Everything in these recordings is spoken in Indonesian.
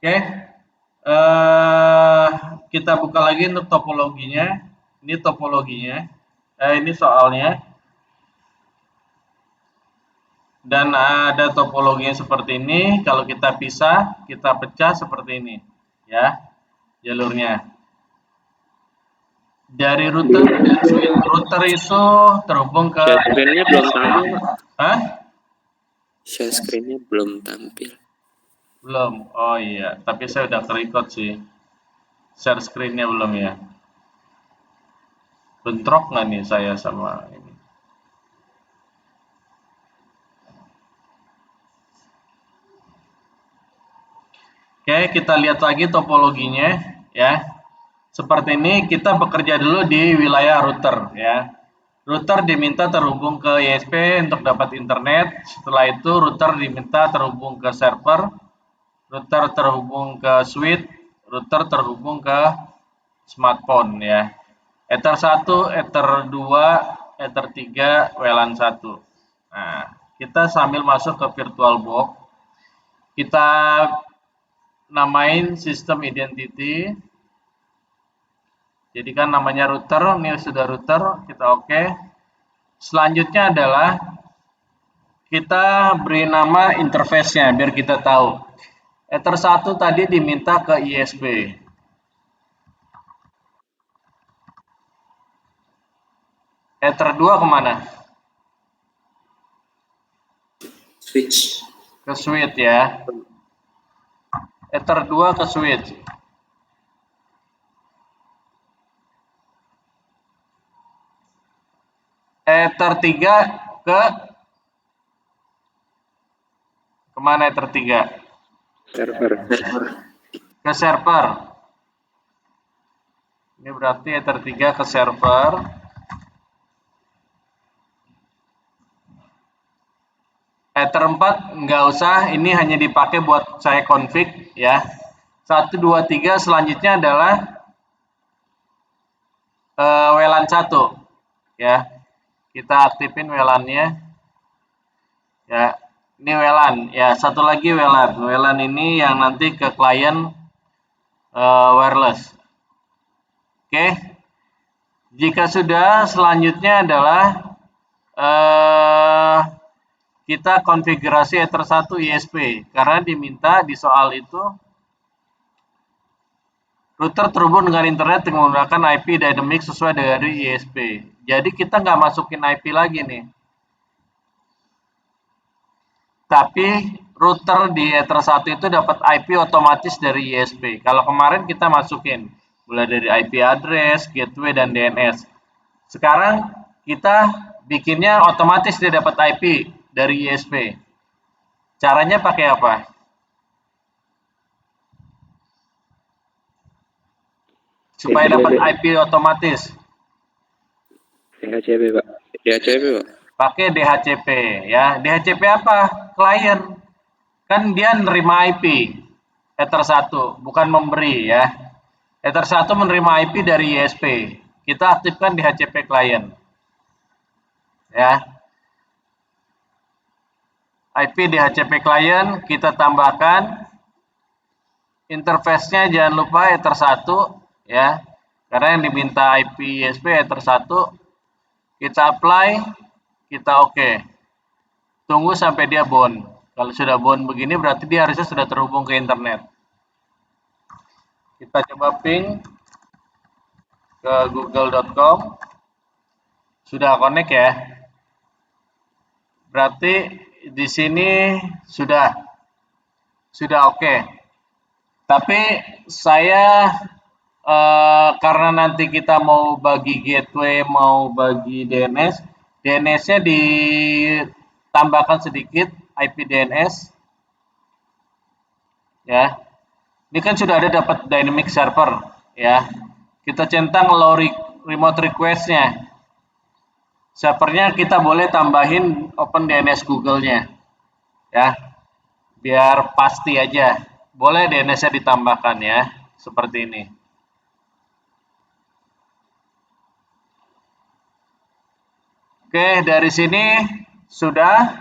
Oke, kita buka lagi untuk topologinya. Ini topologinya, ini soalnya. Dan ada topologinya seperti ini. Kalau kita pisah, kita pecah seperti ini, ya jalurnya. Dari router itu terhubung ke. Share screen-nya belum tampil. Hah? Share screen-nya belum tampil. Belum. Oh iya, tapi saya udah ke-record sih. Share screen-nya belum ya. Bentrok nggak nih saya sama ini? Oke, kita lihat lagi topologinya ya. Seperti ini kita bekerja dulu di wilayah router ya. Router diminta terhubung ke ISP untuk dapat internet. Setelah itu router diminta terhubung ke server, router terhubung ke switch, router terhubung ke smartphone ya. Ether 1, Ether 2, Ether 3, WLAN 1. Nah, kita sambil masuk ke VirtualBox, kita namain sistem identity. Jadi kan namanya router, ini sudah router, kita oke. Selanjutnya adalah kita beri nama interface-nya biar kita tahu. Ether 1 tadi diminta ke ISP. Ether 2 kemana? Switch. Ke switch ya. Ether 2 ke switch. Ether 3 ke kemana Ether 3? Server. Ke server. Ini berarti Ether 3 ke server. Ether 4 nggak usah, ini hanya dipakai buat saya config ya. 1, 2, 3 selanjutnya adalah WLAN 1 ya. Kita aktifin WLAN-nya. Ya, ini WLAN. Ya, satu lagi WLAN. WLAN ini yang nanti ke klien wireless. Oke. Jika sudah, selanjutnya adalah kita konfigurasi Ether 1 ISP karena diminta di soal itu router terhubung dengan internet dengan menggunakan IP dynamic sesuai dari ISP. Jadi kita nggak masukin IP lagi nih. Tapi router di Ether 1 itu dapat IP otomatis dari ISP. Kalau kemarin kita masukin mulai dari IP address, gateway, dan DNS. Sekarang kita bikinnya otomatis dia dapat IP dari ISP. Caranya pakai apa? Supaya dapat IP otomatis. DHCP, Pak. DHCP, Pak. Pakai DHCP ya. DHCP apa? Klien. Kan dia nerima IP Ether 1, bukan memberi ya. Ether 1 menerima IP dari ISP. Kita aktifkan DHCP klien. Ya. IP DHCP klien kita tambahkan. Interface-nya jangan lupa Ether 1 ya. Karena yang diminta IP ISP Ether 1. Kita apply, kita oke. Tunggu sampai dia bound. Kalau sudah bound begini berarti dia harusnya sudah terhubung ke internet. Kita coba ping ke google.com. Sudah connect ya. Berarti di sini sudah oke. Tapi saya karena nanti kita mau bagi gateway, mau bagi DNS, DNS-nya ditambahkan sedikit IP DNS. Ya. Ini kan sudah ada dapat dynamic server ya. Kita centang allow remote request-nya. Servernya kita boleh tambahin Open DNS Google-nya. Ya. Biar pasti aja. Boleh DNS-nya ditambahkan ya, seperti ini. Oke, dari sini sudah.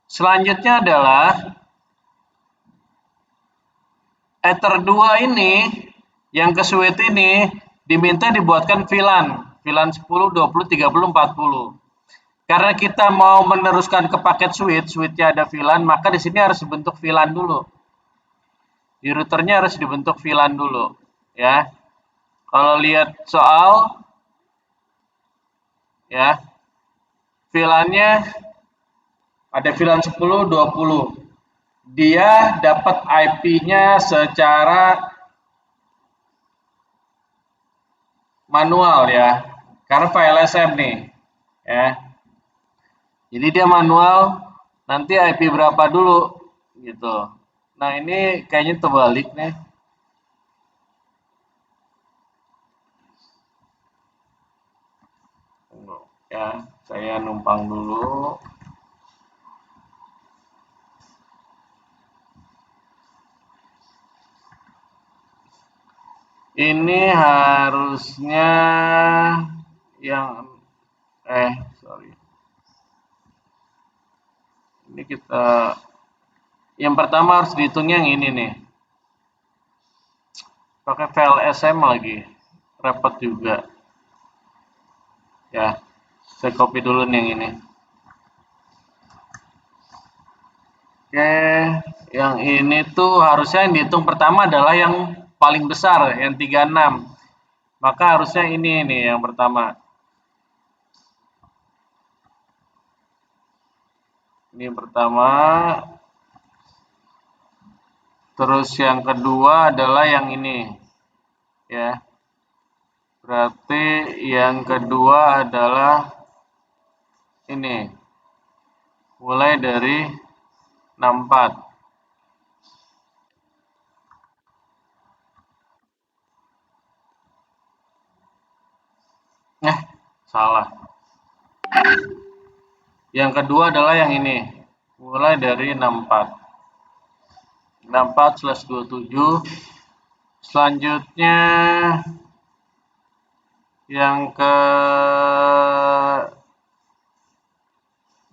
Selanjutnya adalah letter 2 ini yang ke switch ini diminta dibuatkan VLAN 10, 20, 30, 40. Karena kita mau meneruskan ke paket switch-nya ada VLAN, maka di sini harus dibentuk VLAN dulu. Di routernya harus dibentuk VLAN dulu, ya. Kalau lihat soal, ya, VLAN-nya ada VLAN 10, 20. Dia dapat IP-nya secara manual ya, karena file SM nih, ya. Jadi dia manual, nanti IP berapa dulu, gitu. Nah ini kayaknya terbalik nih. Ya, saya numpang dulu. Ini harusnya yang sorry. Ini kita yang pertama harus dihitungnya yang ini nih. Pakai file SM lagi. Repot juga. Ya, saya copy dulu nih yang ini. Oke, yang ini tuh harusnya yang dihitung pertama adalah yang paling besar, yang 36. Maka harusnya ini nih yang pertama. Ini yang pertama. Terus yang kedua adalah yang ini. Ya. Berarti yang kedua adalah ini. Mulai dari 64. Salah. Yang kedua adalah yang ini. Mulai dari 64. 64/27. Selanjutnya yang ke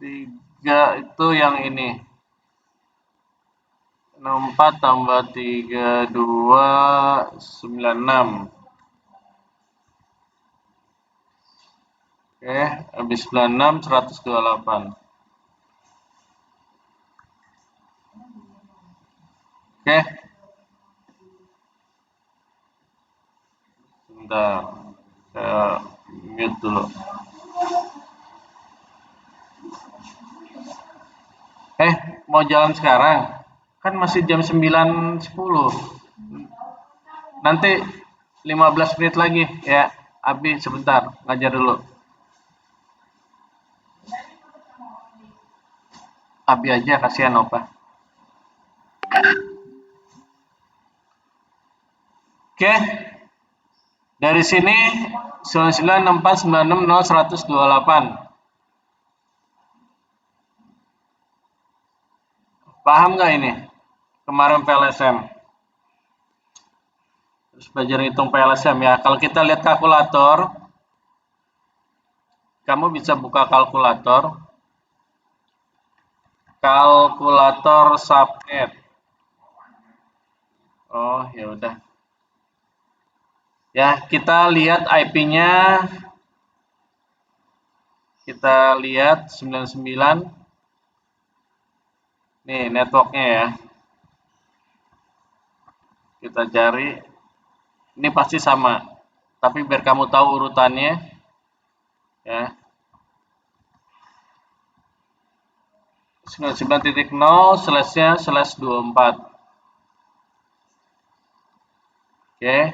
3 itu yang ini. 64 tambah 32, 96. Oke, habis 96, 128. Oke. Sebentar. Saya mute dulu. Mau jalan sekarang? Kan masih jam 9.10. Nanti 15 menit lagi ya. Abi sebentar, ngajar dulu. Abi aja, kasihan Opa. Oke. Dari sini 9964960128. Paham nggak ini? Kemarin PLSM. Terus belajar hitung PLSM ya. Kalau kita lihat kalkulator, kamu bisa buka kalkulator. Kalkulator subnet. Oh, ya udah. Ya, kita lihat IP-nya. Kita lihat 99. Nih, networknya ya. Kita cari. Ini pasti sama. Tapi biar kamu tahu urutannya. Ya. 99.0 slash-nya /24. Oke.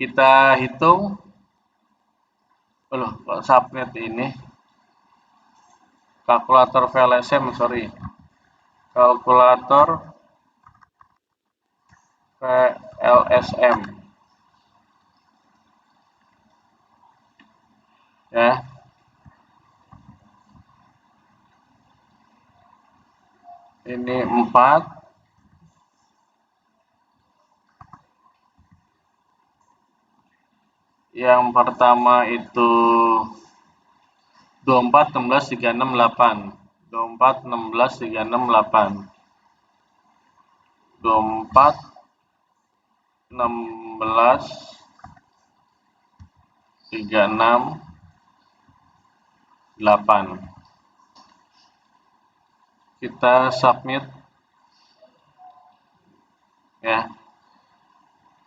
Kita hitung. Loh, kok subnet ini? Kalkulator VLSM, sorry. Kalkulator VLSM. Ya. Ini 4. Yang pertama itu 24 16 368. 24 16 368. 24 16 36 8. Kita submit ya.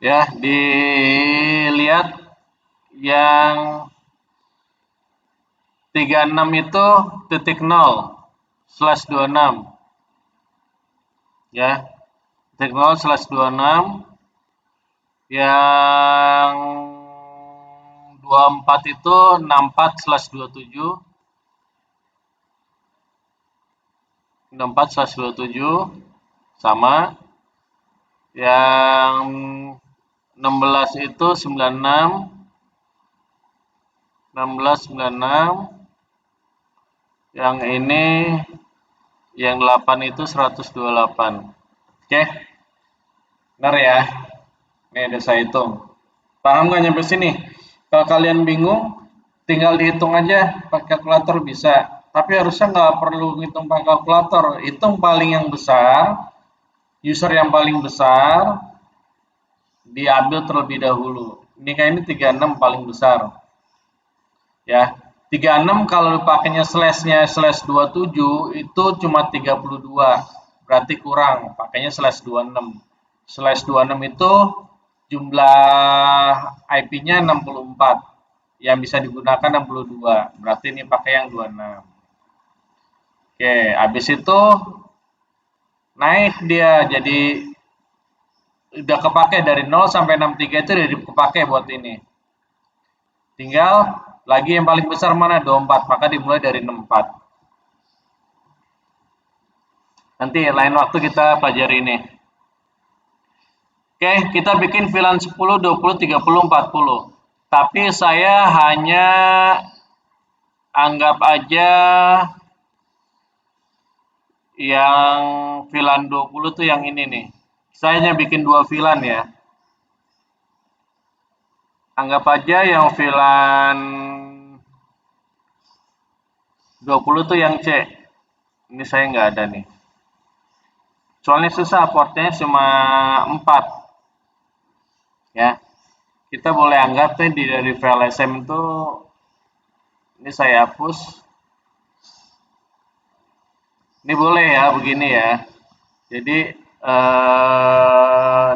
Ya, dilihat yang 36 itu titik 0/26 ya, titik 0/26. Yang 24 itu 64/27, 64/27 sama. Yang 16 itu 96, 16 96. Yang ini yang 8 itu 128. Oke, benar ya. Ini udah saya hitung. Paham nggak nyampe sini? Kalau kalian bingung, tinggal dihitung aja pakai kalkulator bisa. Tapi harusnya nggak perlu ngitung pakai kalkulator. Hitung paling yang besar, user yang paling besar, diambil terlebih dahulu. Ini kayak ini 36 paling besar. Ya, 36 kalau dipakainya slashnya /27 itu cuma 32. Berarti kurang, pakainya /26. /26 itu jumlah IP-nya 64, yang bisa digunakan 62, berarti ini pakai yang 26. Oke, habis itu naik dia jadi udah kepake dari 0 sampai 63 itu udah kepake buat ini. Tinggal lagi yang paling besar mana? 24, maka dimulai dari 64. Nanti lain waktu kita pelajari ini. Oke, kita bikin VLAN 10, 20, 30, 40. Tapi saya hanya anggap aja yang VLAN 20 tuh yang ini nih. Saya hanya bikin 2 VLAN ya. Anggap aja yang VLAN 20 tuh yang C. Ini saya nggak ada nih. Soalnya susah, portnya cuma 4. Ya. Kita boleh anggap nih dari file SM itu ini saya hapus. Ini boleh ya begini ya. Jadi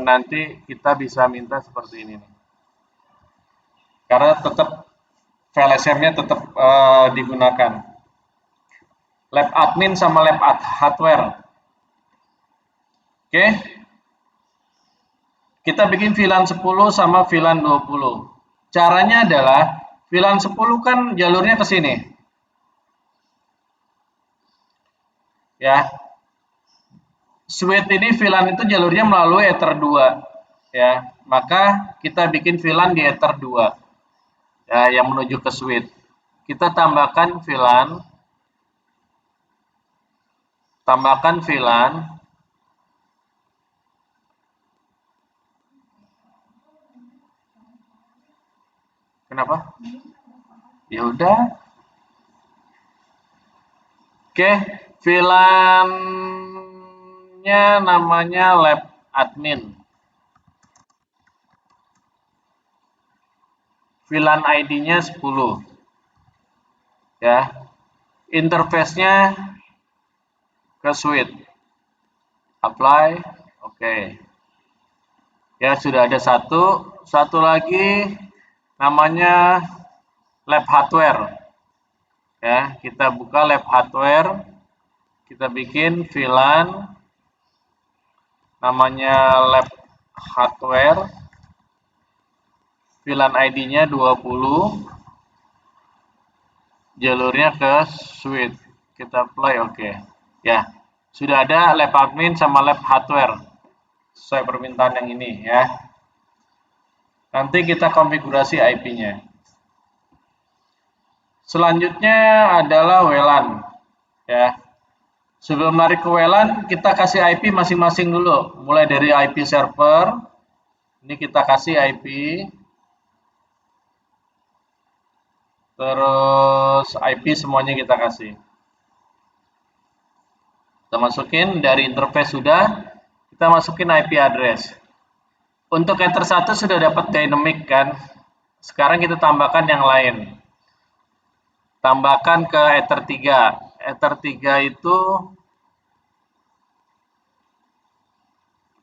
nanti kita bisa minta seperti ini nih. Karena tetap file SM-nya tetap digunakan. Lab admin sama lab hardware. Oke. Kita bikin VLAN 10 sama VLAN 20. Caranya adalah VLAN 10 kan jalurnya ke sini. Ya. Switch ini VLAN itu jalurnya melalui Ether 2. Ya, maka kita bikin VLAN di Ether 2. Ya, yang menuju ke switch. Kita tambahkan VLAN. Tambahkan VLAN. Kenapa? Ya udah. Oke, VLAN-nya namanya lab admin. VLAN ID-nya 10. Ya. Interface-nya ke switch. Apply. Oke. Ya, sudah ada satu. Satu lagi namanya lab hardware. Ya, kita buka lab hardware. Kita bikin VLAN namanya lab hardware. VLAN ID-nya 20. Jalurnya ke switch. Kita apply oke. Ya, sudah ada lab admin sama lab hardware. Sesuai permintaan yang ini ya. Nanti kita konfigurasi IP-nya. Selanjutnya adalah WLAN. Ya. Sebelum narik ke WLAN, kita kasih IP masing-masing dulu. Mulai dari IP server. Ini kita kasih IP. Terus IP semuanya kita kasih. Kita masukin dari interface sudah. Kita masukin IP address. Untuk Ether 1 sudah dapat dynamic kan? Sekarang kita tambahkan yang lain. Tambahkan ke Ether 3. Ether 3 itu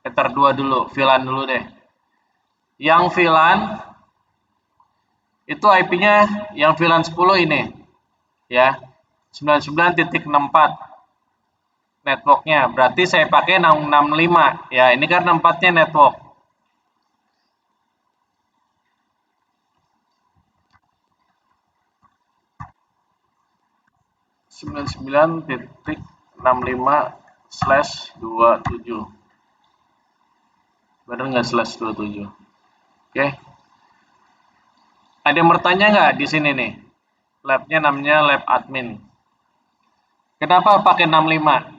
Ether 2 dulu, VLAN dulu deh. Yang VLAN itu IP-nya yang VLAN 10 ini. Ya. 99.64 networknya. Berarti saya pakai 665. Ya, ini kan 4-nya network. (99.65/27) benar nggak /27? Oke. Ada yang bertanya nggak di sini nih? Labnya namanya lab admin. Kenapa pakai 65?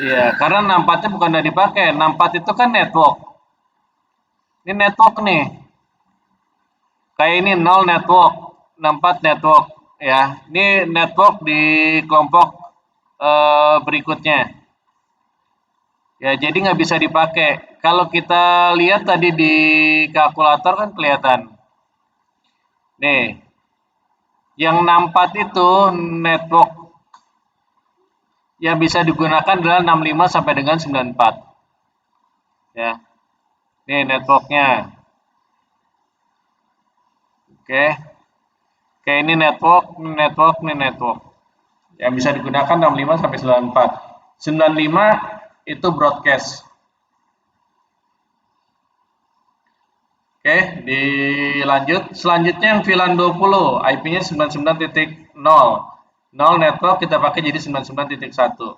Iya, karena 64-nya bukan udah dipakai. 64 itu kan network. Ini network nih. Kayak ini 0 network, 64 network. Ya, ini network di kelompok berikutnya. Ya, jadi nggak bisa dipakai. Kalau kita lihat tadi di kalkulator kan kelihatan. Nih, yang 64 itu network yang bisa digunakan adalah 65 sampai dengan 94. Ya. Nih networknya. Oke. Oke, ini network, ini network, ini network. Yang bisa digunakan 65 sampai 94. 95 itu broadcast. Oke, dilanjut. Selanjutnya yang VLAN 20, IP-nya 99.0. 0 network kita pakai jadi 99.1.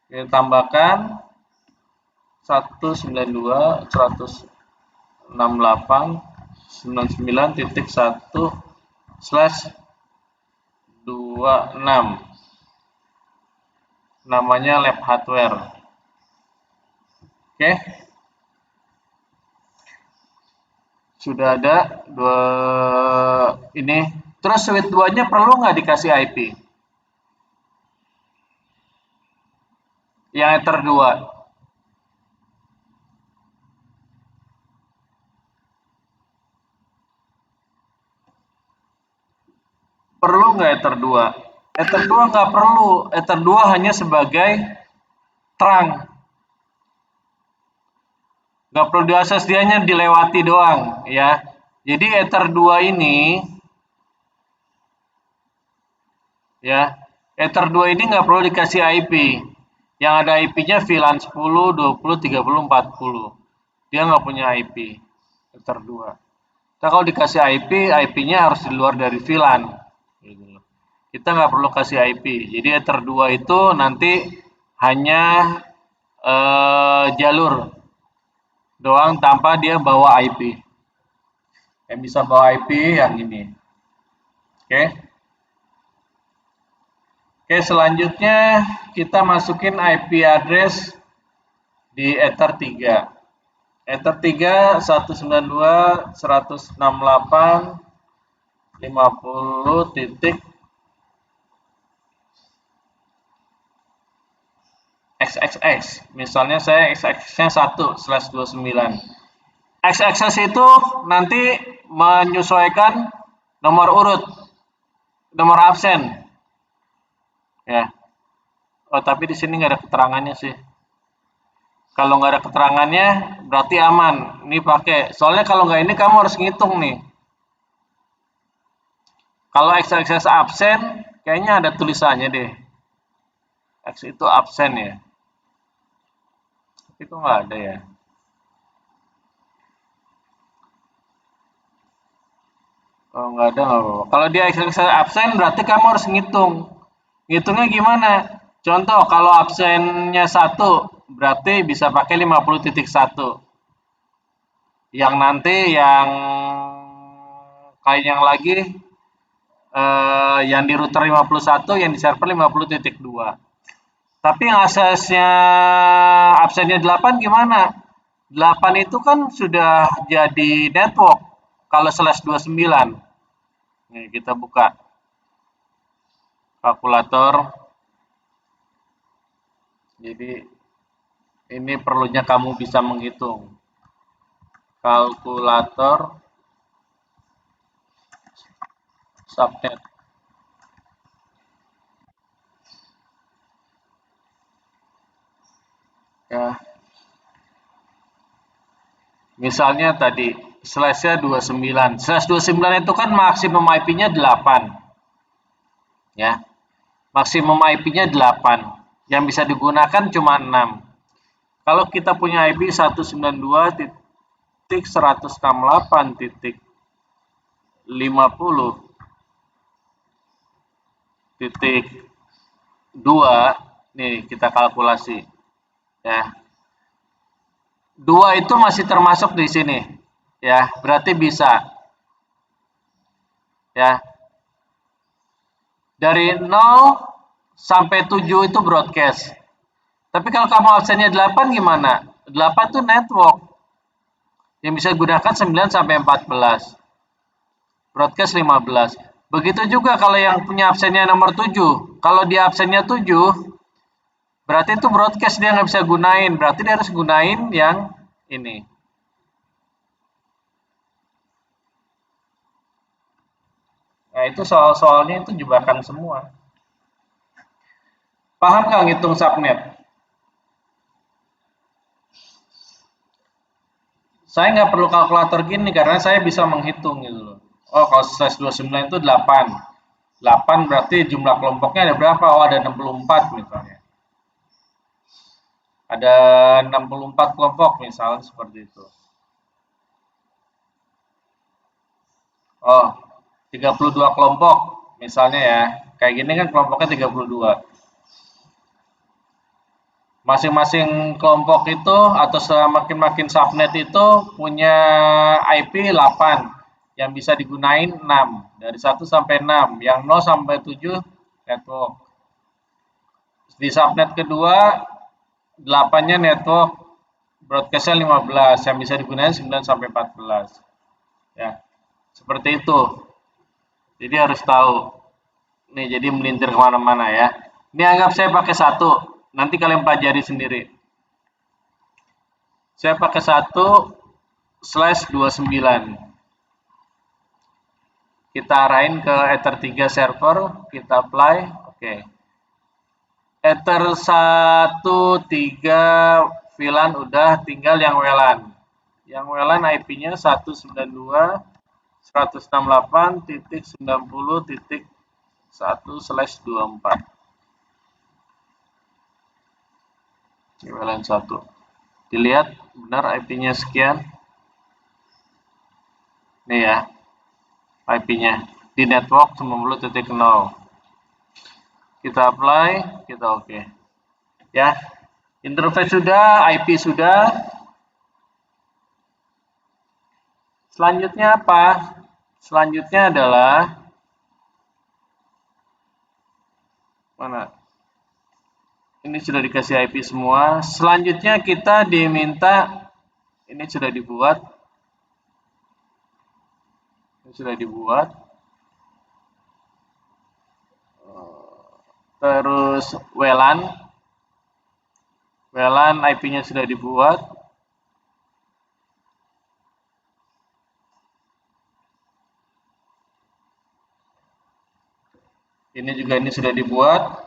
Kita tambahkan 192.168.99.1/26. Namanya lab hardware. Oke. Sudah ada dua ini. Terus switch 2-nya perlu nggak dikasih IP? Yang Ether 2. Perlu nggak Ether 2? Ether 2 nggak perlu. Ether 2 hanya sebagai terang. Nggak perlu diakses, dia hanya dilewati doang. Ya. Jadi Ether 2 ini ya, Ether 2 ini nggak perlu dikasih IP. Yang ada IP-nya VLAN 10, 20, 30, 40. Dia nggak punya IP. Ether 2. Kita kalau dikasih IP, IP-nya harus di luar dari VLAN. Kita nggak perlu kasih IP. Jadi Ether 2 itu nanti hanya jalur doang tanpa dia bawa IP. Yang bisa bawa IP yang ini. Oke. Oke, selanjutnya kita masukin IP address di Ether 3. Ether 3 192.168.50.xxx. Misalnya saya xx-nya 1/29. Xxx itu nanti menyesuaikan nomor urut, nomor absen. Ya. Oh, tapi di sini nggak ada keterangannya sih. Kalau nggak ada keterangannya, berarti aman. Ini pakai. Soalnya kalau nggak ini kamu harus ngitung nih. Kalau XXX absen, kayaknya ada tulisannya deh. X itu absen ya. Tapi kok nggak ada ya. Kalau nggak ada nggak apa-apa. Kalau dia XXX absen, berarti kamu harus ngitung. Ngitungnya gimana? Contoh, kalau absennya 1, berarti bisa pakai 50.1. Yang nanti yang kayak yang lagi yang di router 51, yang di server 50.2. Tapi yang aksesnya absennya 8 gimana? 8 itu kan sudah jadi network kalau /29. Nih, kita buka kalkulator. Jadi ini perlunya kamu bisa menghitung. Kalkulator subnet. Ya. Misalnya tadi slash-nya 29. Slash 29 itu kan maksimum IP-nya 8. Ya. Maksimum IP-nya 8. Yang bisa digunakan cuma 6. Kalau kita punya IP 192.168.50.2, nih kita kalkulasi. Ya. 2 itu masih termasuk di sini. Ya, berarti bisa. Ya. Dari 0 sampai 7 itu broadcast. Tapi kalau kamu absennya 8 gimana? 8 itu network. Yang bisa digunakan 9 sampai 14. Broadcast 15. Begitu juga kalau yang punya absennya nomor 7. Kalau dia absennya 7, berarti itu broadcast dia nggak bisa gunain. Berarti dia harus gunain yang ini. Nah, itu soal-soalnya itu jebakan semua. Paham nggak ngitung subnet? Saya nggak perlu kalkulator gini karena saya bisa menghitung gitu loh. Oh, kalau slash 29 itu 8. 8 berarti jumlah kelompoknya ada berapa? Oh, ada 64 misalnya. Ada 64 kelompok misalnya seperti itu. Oh, 32 kelompok misalnya ya. Kayak gini kan kelompoknya 32. Masing-masing kelompok itu atau semakin subnet itu punya IP 8 yang bisa digunain 6 dari 1 sampai 6, yang 0 sampai 7 network. Di subnet kedua 8-nya network, broadcast-nya 15 yang bisa digunain 9 sampai 14. Ya. Seperti itu. Jadi harus tahu. Nih, jadi melintir kemana-mana ya. Ini anggap saya pakai 1. Nanti kalian pelajari sendiri. Saya pakai 1/29. Kita arahin ke Ether 3 server, kita apply, oke. Ether 1/3 VLAN udah, tinggal yang WLAN. Yang WLAN IP-nya 192.168.90.1/24. Ini WLAN 1. Dilihat benar IP-nya sekian. Nih ya. IP-nya di network 90.0. Kita apply, kita oke. Ya. Interface sudah, IP sudah. Selanjutnya apa? Selanjutnya adalah mana? Ini sudah dikasih IP semua. Selanjutnya kita diminta, ini sudah dibuat. Ini sudah dibuat. Terus WLAN. WLAN IP-nya sudah dibuat. Ini juga ini sudah dibuat.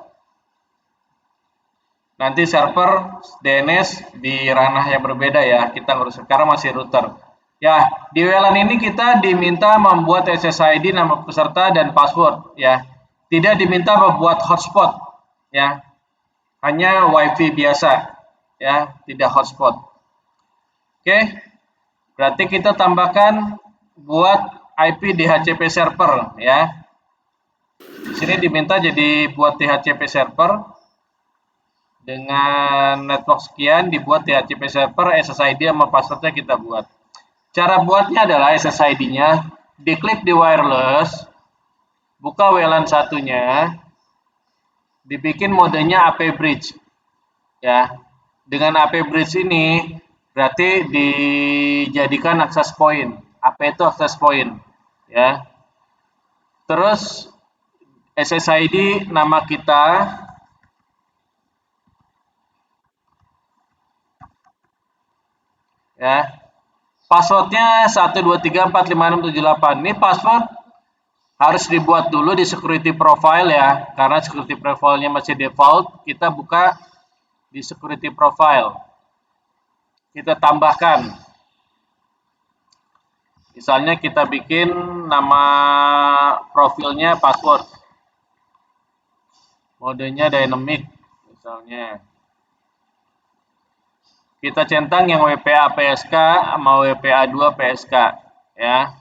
Nanti server DNS di ranah yang berbeda ya. Kita ngurus sekarang masih router. Ya, di WLAN ini kita diminta membuat SSID, nama peserta dan password ya. Tidak diminta membuat hotspot ya. Hanya WiFi biasa ya, tidak hotspot. Oke. Berarti kita tambahkan buat IP DHCP server ya. Di sini diminta jadi buat DHCP server dengan network sekian, dibuat DHCP server, SSID sama passwordnya kita buat. Cara buatnya adalah SSID-nya diklik di wireless, buka WLAN satunya, dibikin modenya AP bridge. Ya. Dengan AP bridge ini berarti dijadikan access point. AP itu access point, ya. Terus SSID nama kita, ya. Passwordnya 123456778. Ini password harus dibuat dulu di security profile ya, karena security profile-nya masih default. Kita buka di security profile. Kita tambahkan. Misalnya kita bikin nama profilnya password. Modenya dynamic misalnya. Kita centang yang WPA PSK sama WPA 2 PSK ya.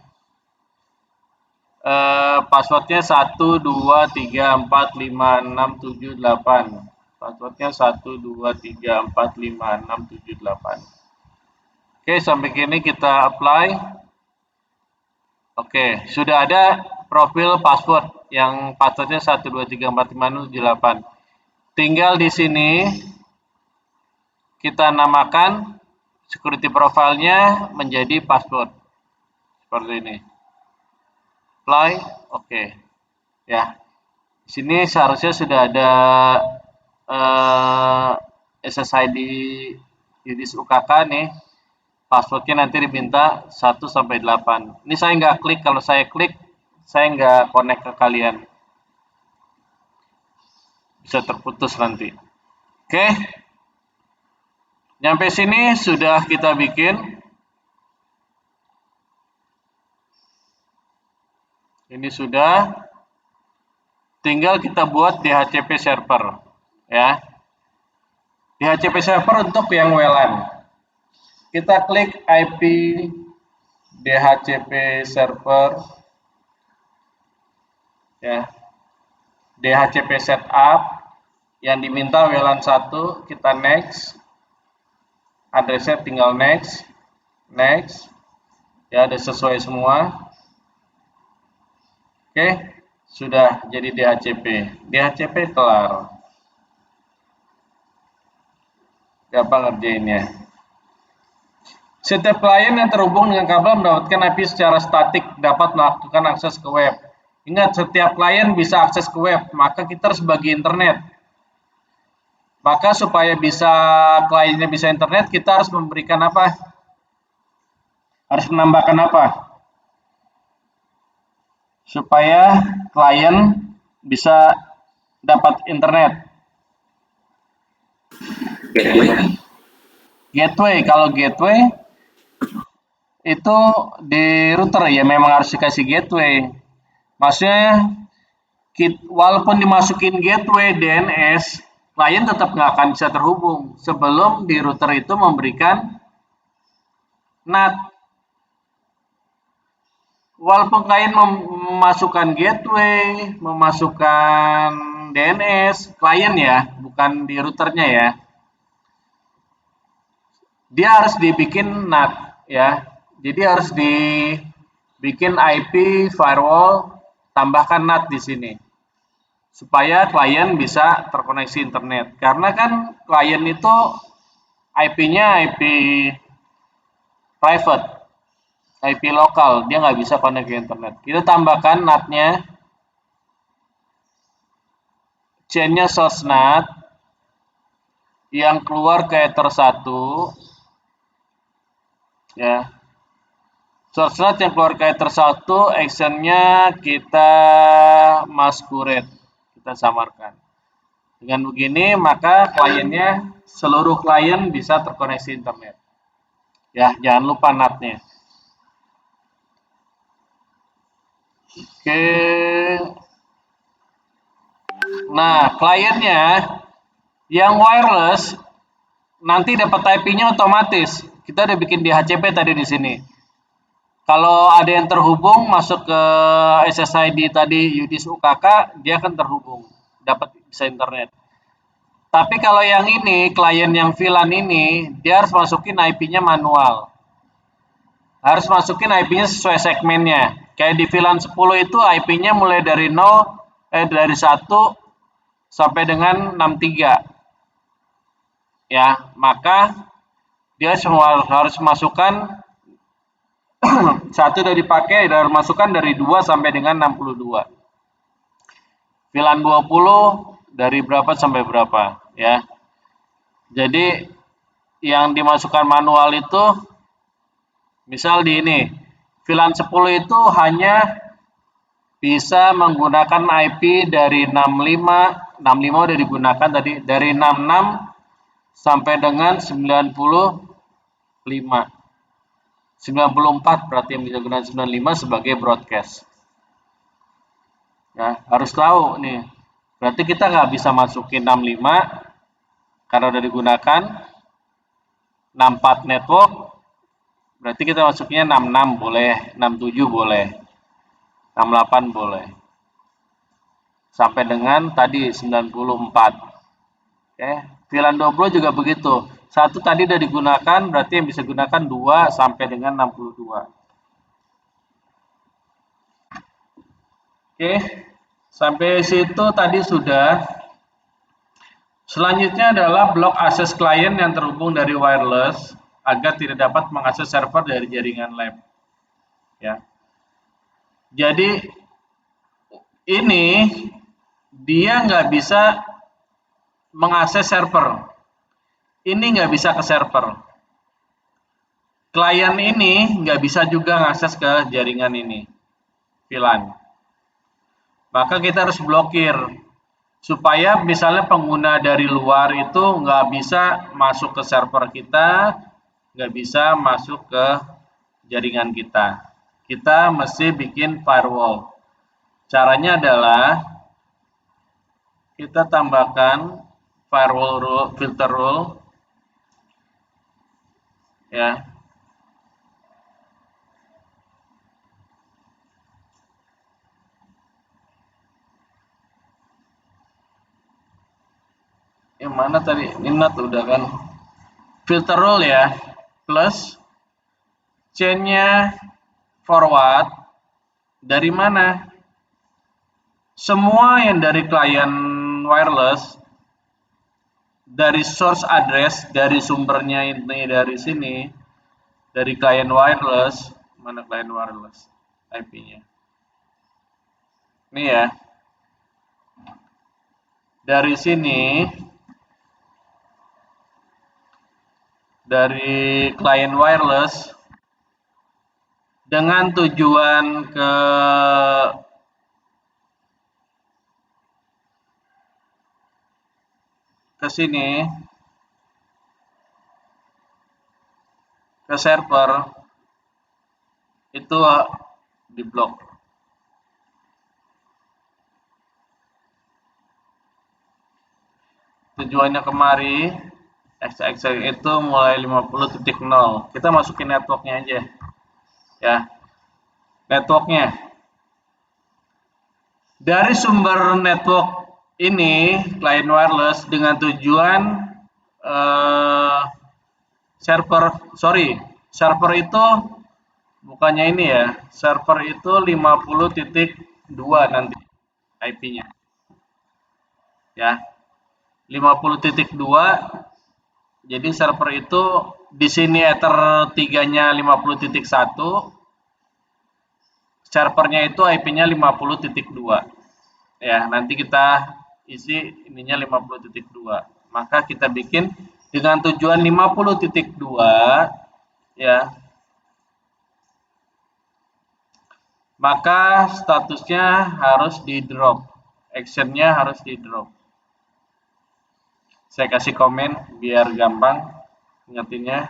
Passwordnya 123456778. Passwordnya 123456778. Oke, sampai kini kita apply. Oke, sudah ada profil password yang passwordnya 123456778. Tinggal di sini kita namakan security profile-nya menjadi password. Seperti ini. Apply, oke. Ya. Di sini seharusnya sudah ada SSID Yudis UKK nih. Passwordnya nanti diminta 1 sampai 8. Ini saya nggak klik, kalau saya klik saya nggak connect ke kalian. Bisa terputus nanti. Oke. Nyampe sini sudah kita bikin. Ini sudah. Tinggal kita buat DHCP server, ya. DHCP server untuk yang WLAN. Kita klik IP DHCP server, ya. DHCP setup yang diminta WLAN 1, kita next. Addressnya tinggal next, ya, ada sesuai semua. Oke, sudah jadi DHCP kelar. Gampang ngerjainnya. Setiap klien yang terhubung dengan kabel mendapatkan IP secara statik dapat melakukan akses ke web. Ingat, setiap klien bisa akses ke web, maka kita harus bagi internet. Maka supaya bisa kliennya bisa internet, kita harus memberikan apa? Harus menambahkan apa? Supaya klien bisa dapat internet. Gateway. Kalau gateway itu di router ya memang harus dikasih gateway. Maksudnya walaupun dimasukin gateway DNS, klien tetap nggak akan bisa terhubung sebelum di router itu memberikan NAT. Walaupun klien memasukkan gateway, memasukkan DNS, klien ya, bukan di routernya ya. Dia harus dibikin NAT ya. Jadi harus dibikin IP firewall, tambahkan NAT di sini. Supaya klien bisa terkoneksi internet. Karena kan klien itu IP-nya IP private, IP lokal, dia nggak bisa connect ke internet. Kita tambahkan NAT-nya, chain-nya source NAT, yang keluar ke ether 1, ya. Source NAT yang keluar ke ether 1, action-nya kita masquerade. Kita samarkan. Dengan begini maka kliennya, seluruh klien bisa terkoneksi internet. Ya, jangan lupa NAT-nya. Oke. Nah, kliennya yang wireless nanti dapat IP-nya otomatis. Kita udah bikin DHCP tadi di sini. Kalau ada yang terhubung masuk ke SSID tadi Yudis UKK, dia akan terhubung, dapat bisa internet. Tapi kalau yang ini, klien yang VLAN ini, dia harus masukin IP-nya manual. Harus masukin IP-nya sesuai segmennya. Kayak di VLAN 10 itu IP-nya mulai dari 1 sampai dengan 63. Ya, maka dia semua harus masukkan satu udah dipakai, dan masukkan dari 2 sampai dengan 62. VLAN 20 dari berapa sampai berapa ya. Jadi yang dimasukkan manual itu misal di ini VLAN 10 itu hanya bisa menggunakan IP dari 65 udah digunakan tadi, dari 66 sampai dengan 94 berarti yang bisa gunakan 95 sebagai broadcast. Ya, harus tahu nih. Berarti kita nggak bisa masukin 65 karena udah digunakan. 64 network berarti kita masuknya 66 boleh, 67 boleh, 68 boleh. Sampai dengan tadi 94. Oke, VLAN 20 juga begitu. Satu tadi udah digunakan, berarti yang bisa gunakan 2 sampai dengan 62. Oke, sampai situ tadi sudah. Selanjutnya adalah blok akses klien yang terhubung dari wireless agar tidak dapat mengakses server dari jaringan lab. Ya. Jadi ini dia nggak bisa mengakses server. Ini nggak bisa ke server. Klien ini nggak bisa juga mengakses ke jaringan ini, VLAN. Maka kita harus blokir supaya misalnya pengguna dari luar itu nggak bisa masuk ke server kita, nggak bisa masuk ke jaringan kita. Kita mesti bikin firewall. Caranya adalah kita tambahkan firewall rule, filter rule, ya. Yang mana tadi? Inat udah kan. Filter rule ya, plus chain-nya forward dari mana? Semua yang dari klien wireless, dari source address, dari sumbernya ini dari sini, dari klien wireless, mana klien wireless IP-nya? Ini ya. Dari sini, dari klien wireless, dengan tujuan ke sini, ke server, itu diblok. Tujuannya kemari, XX itu mulai 50.0. Kita masukin networknya aja. Ya. Networknya. Dari sumber network ini, klien wireless dengan tujuan server itu bukannya ini ya, server itu 50.2 nanti IP-nya. Ya. 50.2, jadi server itu di sini ether 3-nya 50.1, servernya itu IP-nya 50.2. Ya, nanti kita isi ininya 50.2. Maka kita bikin dengan tujuan 50.2 ya. Maka statusnya harus di drop. Actionnya harus di drop. Saya kasih komen biar gampang ngertinya.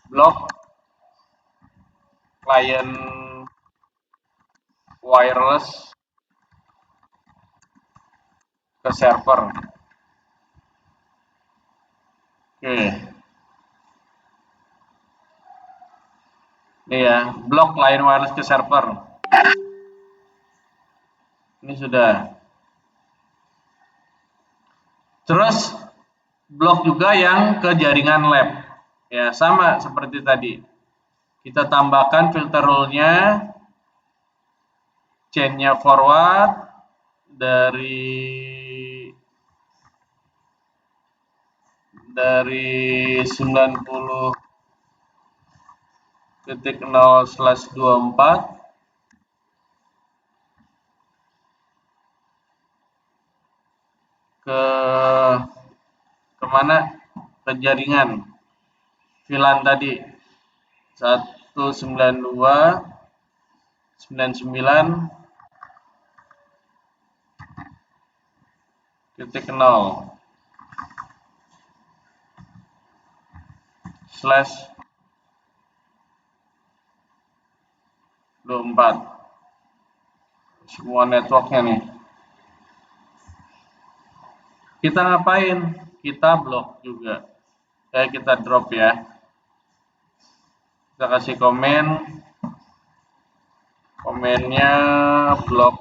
Blok klien wireless ke server. Oke. Ini ya, blok klien wireless ke server. Ini sudah. Terus blok juga yang ke jaringan lab. Ya, sama seperti tadi. Kita tambahkan filter rule-nya, chain-nya forward dari 90.0/24 ke jaringan VLAN tadi 192.168.0/24 semua networknya nih. Kita ngapain? Kita blok juga. Kita drop ya. Kita kasih komennya blok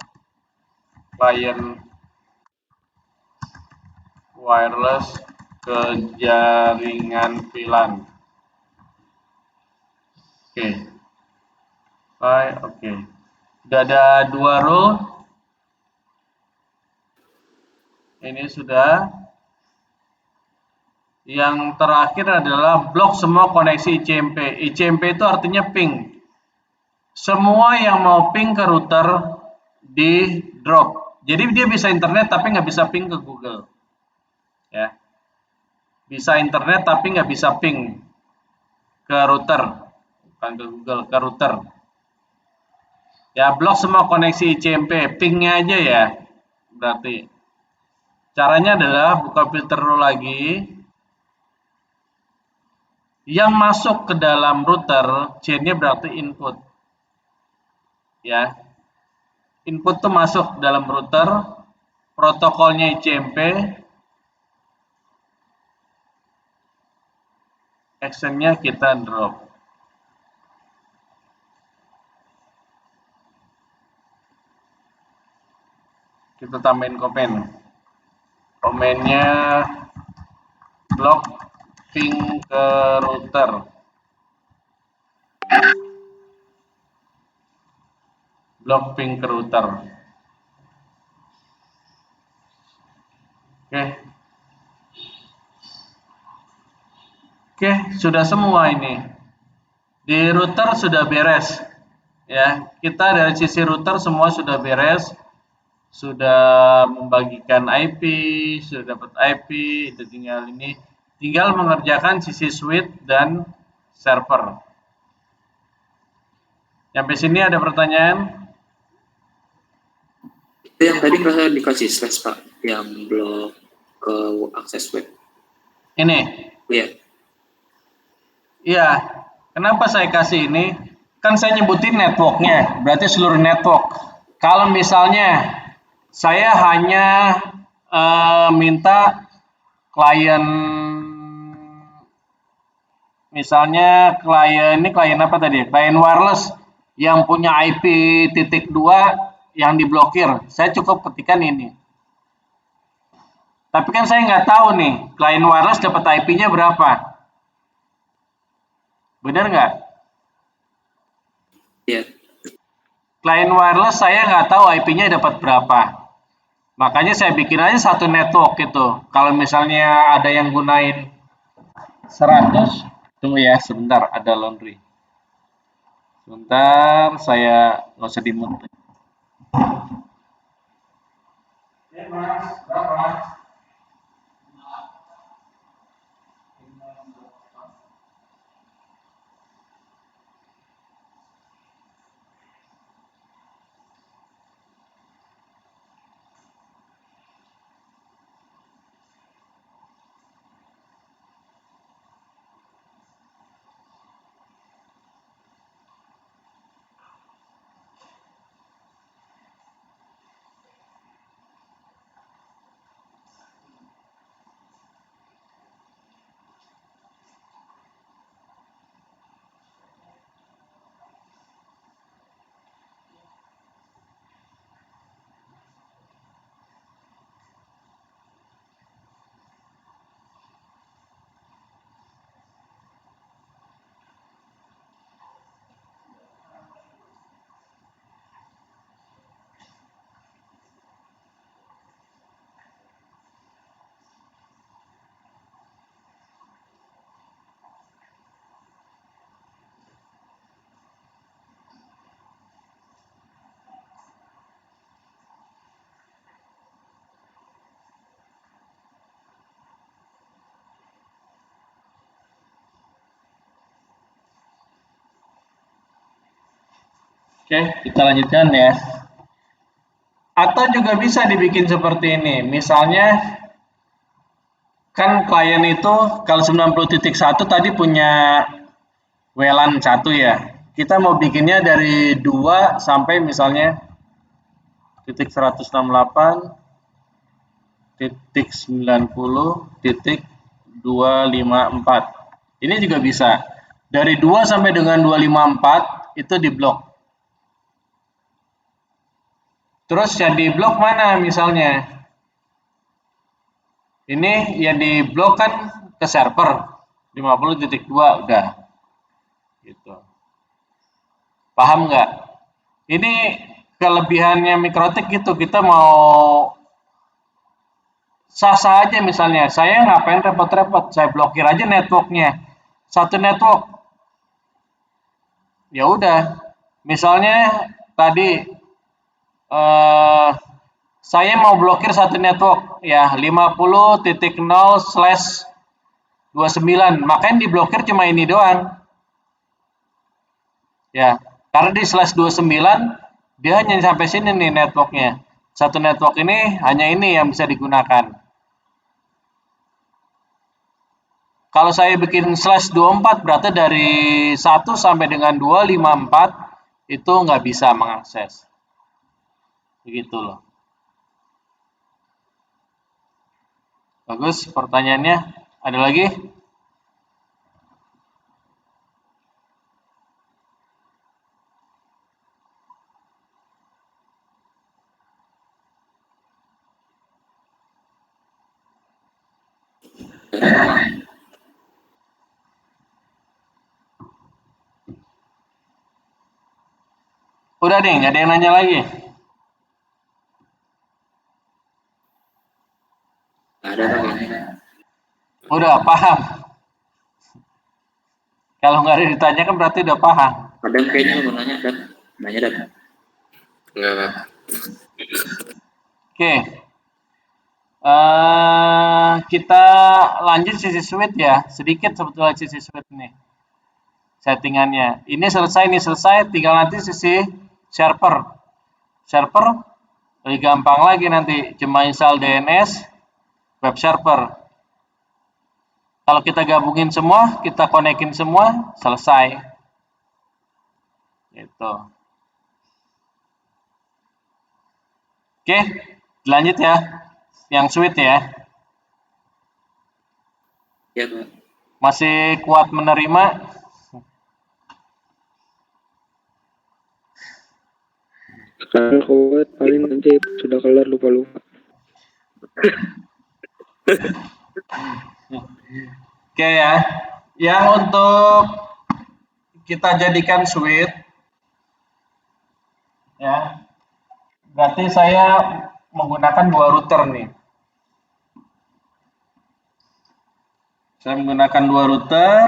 client wireless ke jaringan VLAN. Oke. Sudah ada 2 rule. Ini sudah. Yang terakhir adalah blok semua koneksi ICMP. ICMP itu artinya ping. Semua yang mau ping ke router di drop. Jadi dia bisa internet tapi nggak bisa ping ke Google. Ya. Bisa internet tapi nggak bisa ping ke router. Bukan ke Google, ke router. Ya, blok semua koneksi ICMP. Pingnya aja ya. Berarti. Caranya adalah buka filter lagi. Yang masuk ke dalam router, C-nya berarti input. Ya. Input tuh masuk dalam router, protokolnya ICMP, actionnya kita drop. Kita tambahin komennya blok ping ke router. Blok ping ke router. Oke, sudah semua ini. Di router sudah beres. Ya, kita dari sisi router semua sudah beres. Sudah membagikan IP, sudah dapat IP, itu tinggal mengerjakan sisi switch dan server. Sampai sini ada pertanyaan? Itu yang tadi nggak dikasih slash Pak, yang blok ke akses web. Ini? Iya. Iya. Kenapa saya kasih ini? Kan saya nyebutin networknya, berarti seluruh network. Kalau misalnya saya hanya minta klien, misalnya klien apa tadi? Klien wireless yang punya IP .2 yang diblokir. Saya cukup ketikkan ini. Tapi kan saya nggak tahu nih, klien wireless dapat IP-nya berapa. Benar nggak? Iya. Klien wireless saya nggak tahu IP-nya dapat berapa. Makanya saya bikin aja satu network gitu. Kalau misalnya ada yang gunain 100, tunggu ya sebentar, ada laundry. Sebentar, saya nggak usah di-mute. Mas, berapa? Oke, kita lanjutkan ya. Atau juga bisa dibikin seperti ini. Misalnya kan klien itu kalau 90.1 tadi punya WLAN 1 ya. Kita mau bikinnya dari 2 sampai misalnya titik 168 titik 90 titik 254. Ini juga bisa. Dari 2 sampai dengan 254 itu diblok. Terus yang diblok mana misalnya? Ini yang diblok kan ke server 50.2 udah. Gitu. Paham nggak? Ini kelebihannya Mikrotik gitu. Kita mau sah-sah aja misalnya. Saya ngapain repot-repot? Saya blokir aja networknya. Satu network. Ya udah. Misalnya tadi saya mau blokir satu network ya 50.0/29. Makanya diblokir cuma ini doang. Ya, karena di /29 dia hanya sampai sini nih networknya. Satu network ini hanya ini yang bisa digunakan. Kalau saya bikin /24 berarti dari 1 sampai dengan 254 itu nggak bisa mengakses. Begitu loh. Bagus, pertanyaannya ada lagi? Udah deh, nggak ada yang nanya lagi. Ada Pak kayaknya. Udah paham. Kalau nggak ada ditanyakan berarti udah paham. Adam kayaknya mau nanya, Dan. Nanya, Dan. Enggak, Pak. Oke. Kita lanjut sisi switch ya. Sedikit sebetulnya sisi switch nih. Settingannya. Ini selesai, tinggal nanti sisi server. Server lebih gampang lagi nanti. Cuma install DNS, web server. Kalau kita gabungin semua, kita konekin semua, selesai. Gitu. Oke, lanjut ya. Yang switch ya. Ya, Pak. Masih kuat menerima? Sekarang kuat, paling nanti sudah kelar lupa-lupa. Oke ya. Yang untuk kita jadikan switch ya. Berarti saya menggunakan 2 router nih. Saya menggunakan 2 router.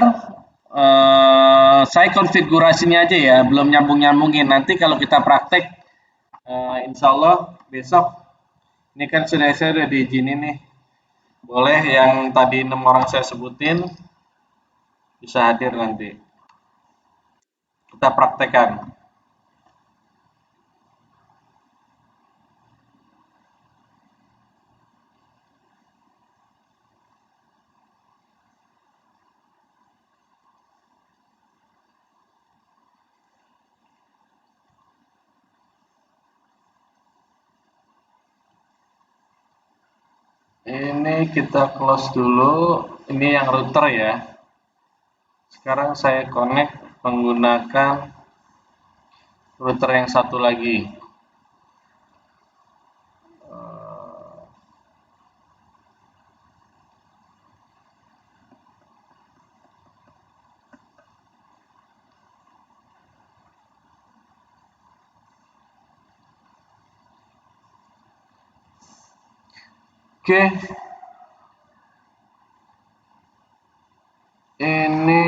Saya konfigurasinya aja ya, belum nyambung-nyambungin. Nanti kalau kita praktek, insya Allah besok, ini kan saya udah diizinin nih. Boleh yang tadi 6 orang saya sebutin, bisa hadir nanti. Kita praktekkan. Ini kita close dulu. Ini yang router ya. Sekarang saya connect menggunakan router yang satu lagi. Oke. Ini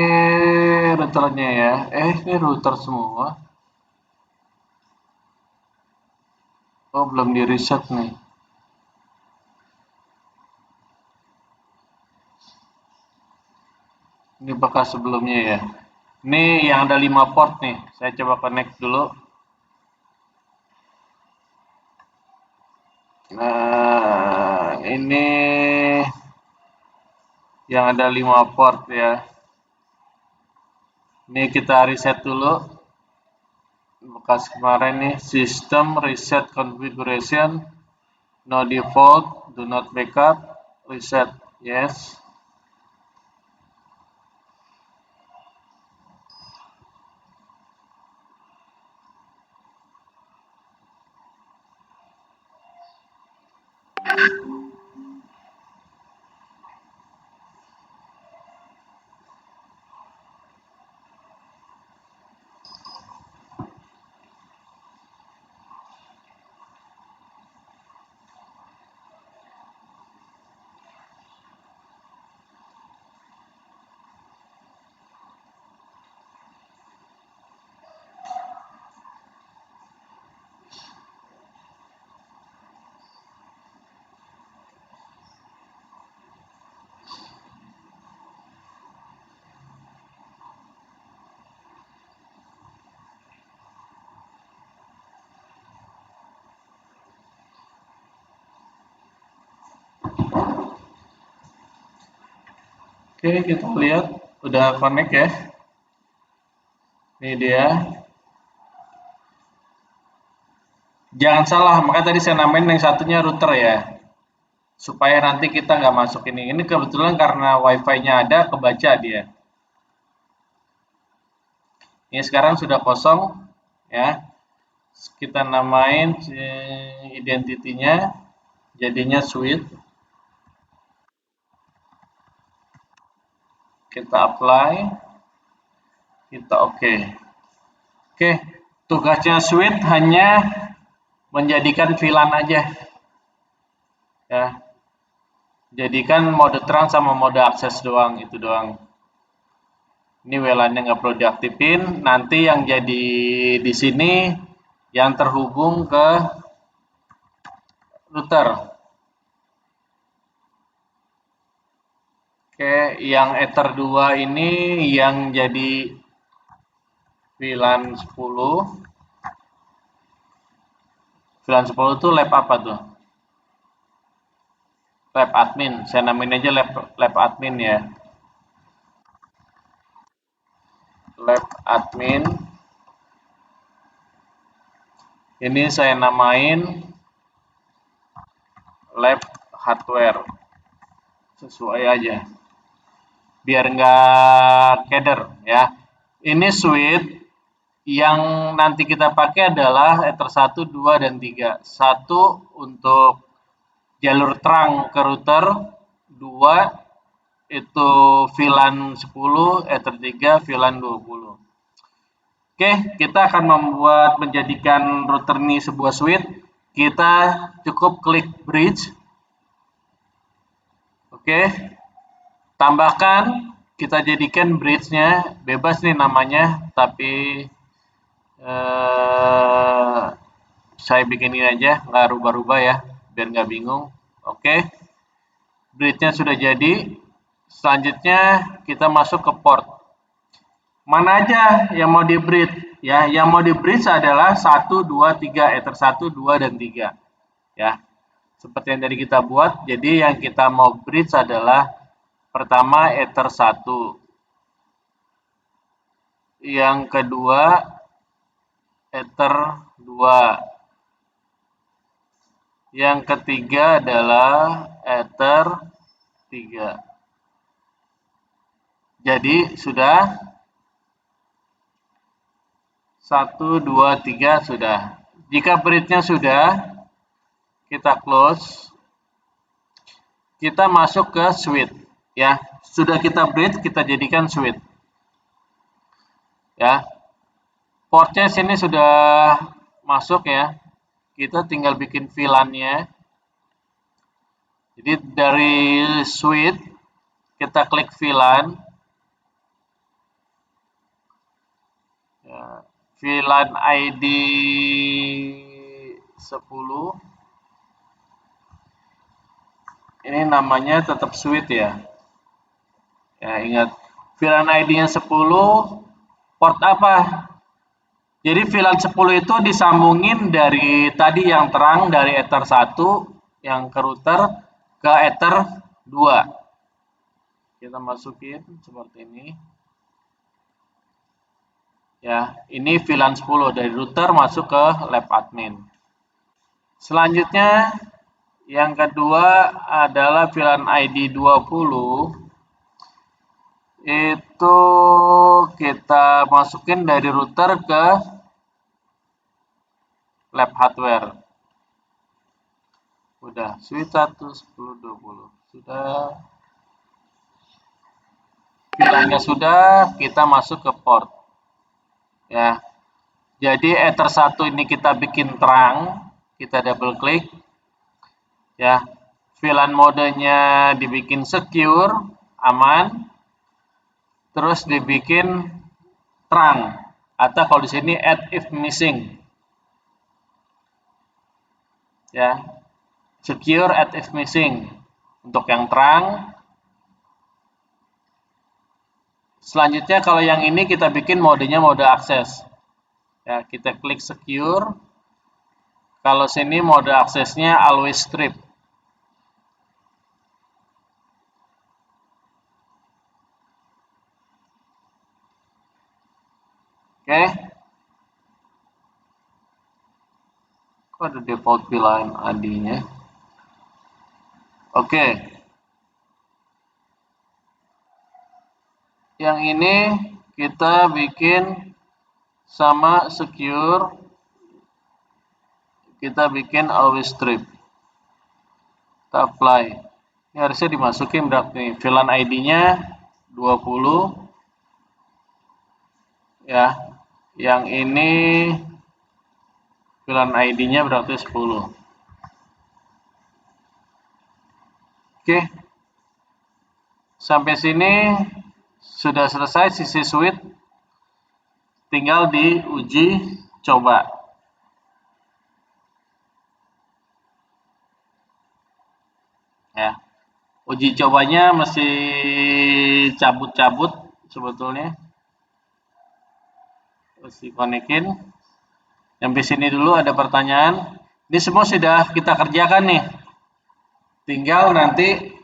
routernya ya. Ini router semua. Oh, belum di reset nih. Ini bekas sebelumnya ya. Ini yang ada 5 port nih. Saya coba connect dulu. Nah, ini yang ada 5 port ya. Ini kita reset dulu. Bekas kemarin nih, system reset configuration, no default, do not backup, reset, yes. Oke, kita lihat udah connect ya. Ini dia. Jangan salah, makanya tadi saya namain yang satunya router ya. Supaya nanti kita nggak masuk ini. Ini kebetulan karena wifi-nya ada, kebaca dia. Ini sekarang sudah kosong ya. Kita namain identitinya, jadinya suite. Kita apply, kita oke. Oke, tugasnya suite hanya menjadikan VLAN aja ya. Jadikan mode terang sama mode akses doang, itu doang. Ini WLAN-nya nggak perlu diaktifin. Nanti yang jadi di sini yang terhubung ke router. Oke, yang Ether 2 ini yang jadi VLAN 10. VLAN 10 itu lab apa tuh? Lab admin. Saya namain aja lab admin ya. Lab admin. Ini saya namain lab hardware. Sesuai aja. Biar nggak keder ya. Ini suite yang nanti kita pakai adalah Ether 1, 2, dan 3. 1 untuk jalur terang ke router, 2 itu VLAN 10, Ether 3 VLAN 20. Oke, kita akan menjadikan router ini sebuah suite. Kita cukup klik bridge. Oke. Tambahkan, kita jadikan bridge-nya bebas nih namanya, tapi saya bikin ini aja, nggak rubah-rubah ya, biar nggak bingung. Oke. Bridge-nya sudah jadi. Selanjutnya kita masuk ke port. Mana aja yang mau di bridge ya? Yang mau di bridge adalah 1, 2, 3, Ether 1, 2, dan 3 ya. Seperti yang tadi kita buat. Jadi yang kita mau bridge adalah pertama Ether 1. Yang kedua Ether 2. Yang ketiga adalah Ether 3. Jadi sudah 1, 2, 3 sudah. Jika bridge-nya sudah, kita close. Kita masuk ke suite ya. Sudah kita bridge, kita jadikan suite. Ya. Portnya sini sudah masuk ya. Kita tinggal bikin VLAN-nya. Jadi dari suite kita klik VLAN. Ya. VLAN ID 10. Ini namanya tetap suite ya. Ya, ingat. VLAN ID-nya 10, port apa? Jadi VLAN 10 itu disambungin dari tadi yang terang dari Ether 1 yang ke router ke Ether 2. Kita masukin seperti ini. Ya, ini VLAN 10 dari router masuk ke lab admin. Selanjutnya yang kedua adalah VLAN ID 20. Itu kita masukin dari router ke lab hardware. Udah, switch 1, 10, 20. Sudah. VLAN-nya sudah, kita masuk ke port. Ya. Jadi Ether 1 ini kita bikin terang, kita double klik. Ya. VLAN modenya dibikin secure, aman. Terus dibikin terang, atau kalau di sini add if missing. Ya. Secure add if missing untuk yang terang. Selanjutnya kalau yang ini kita bikin modenya mode akses. Ya, kita klik secure. Kalau sini mode aksesnya always strip. Oke. Kok ada default VLAN ID-nya? Oke. Yang ini kita bikin sama secure, kita bikin always strip. Kita apply. Ini harusnya dimasukin berarti VLAN ID-nya 20. Ya. Yang ini VLAN ID-nya berarti 10. Oke. Sampai sini sudah selesai sisi switch, tinggal diuji coba. Ya, uji cobanya masih cabut-cabut sebetulnya, mesti konekin. Sampai sini dulu ada pertanyaan. Ini semua sudah kita kerjakan nih, tinggal nanti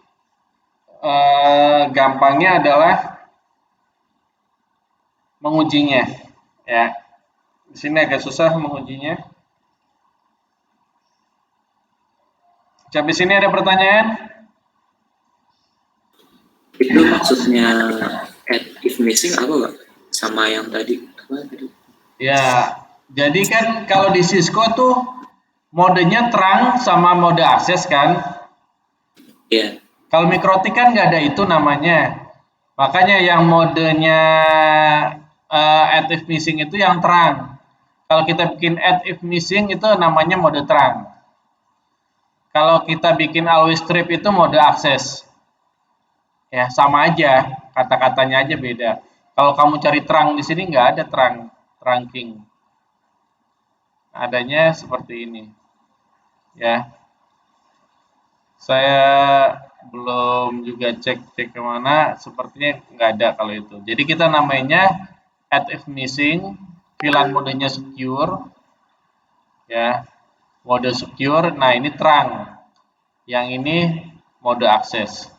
gampangnya adalah mengujinya, ya. Di sini agak susah mengujinya. Sampai sini ada pertanyaan? Itu maksudnya add if missing apa, Pak? Sama yang tadi apa tadi? Ya, jadi kan kalau di Cisco tuh modenya terang sama mode akses kan. Ya. Kalau Mikrotik kan nggak ada itu namanya. Makanya yang modenya add if missing itu yang terang. Kalau kita bikin add if missing itu namanya mode terang. Kalau kita bikin always strip itu mode akses. Ya, sama aja, kata-katanya aja beda. Kalau kamu cari terang di sini nggak ada trunking. Adanya seperti ini. Ya. Saya belum juga cek kemana, sepertinya nggak ada kalau itu. Jadi kita namanya add if missing, VLAN modenya secure, ya, mode secure. Nah ini terang, yang ini mode akses.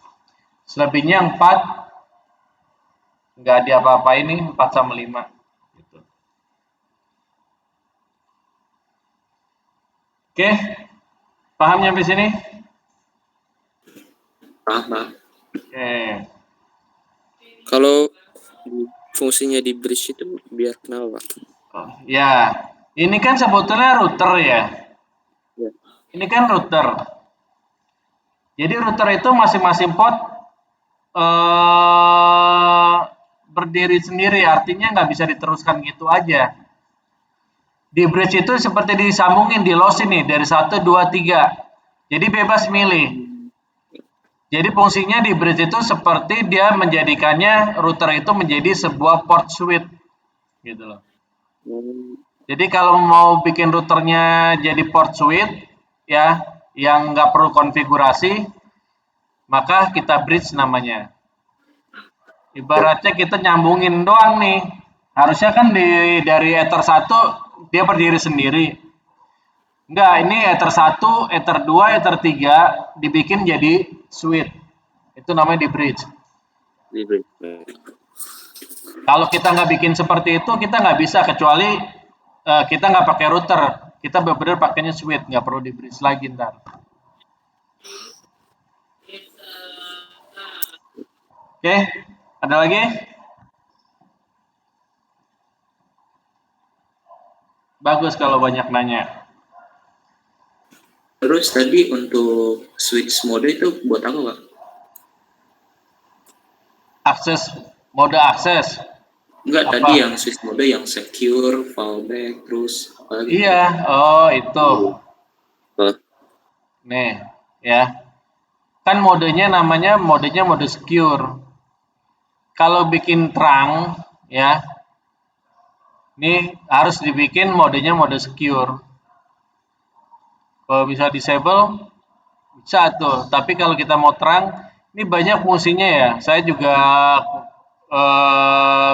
Selebihnya 4, nggak ada apa-apa ini 4 sama 5. Gitu. Oke, paham sampai sini? Paham. Oke. Kalau fungsinya di bridge itu biar kenapa, Pak? Oh, ya, ini kan sebetulnya router ya. Ya. Ini kan router. Jadi router itu masing-masing port berdiri sendiri, artinya nggak bisa diteruskan gitu aja. Di bridge itu seperti disambungin, di los ini dari 1, 2, 3. Jadi bebas milih. Jadi fungsinya di bridge itu seperti dia menjadikannya router itu menjadi sebuah port suite, gitu loh. Jadi kalau mau bikin routernya jadi port suite, ya, yang nggak perlu konfigurasi, maka kita bridge namanya. Ibaratnya kita nyambungin doang nih. Harusnya kan dari Ether 1 dia berdiri sendiri. Enggak, ini Ether 1, Ether 2, Ether 3 dibikin jadi switch. Itu namanya di bridge. Di bridge. Kalau kita nggak bikin seperti itu, kita nggak bisa kecuali kita nggak pakai router. Kita benar-benar pakainya switch, nggak perlu di bridge lagi ntar. Oke, ada lagi? Bagus kalau banyak nanya. Terus tadi untuk switch mode itu buat apa, Pak? Mode akses. Enggak, Apa? tadi yang switch mode yang secure, fallback, terus apa lagi? Iya, oh itu. Oh, Nih, ya. Kan modenya mode secure. Kalau bikin terang, ya, ini harus dibikin modenya mode secure. Kalau bisa disable, bisa tuh. Tapi kalau kita mau terang, ini banyak fungsinya ya. Saya juga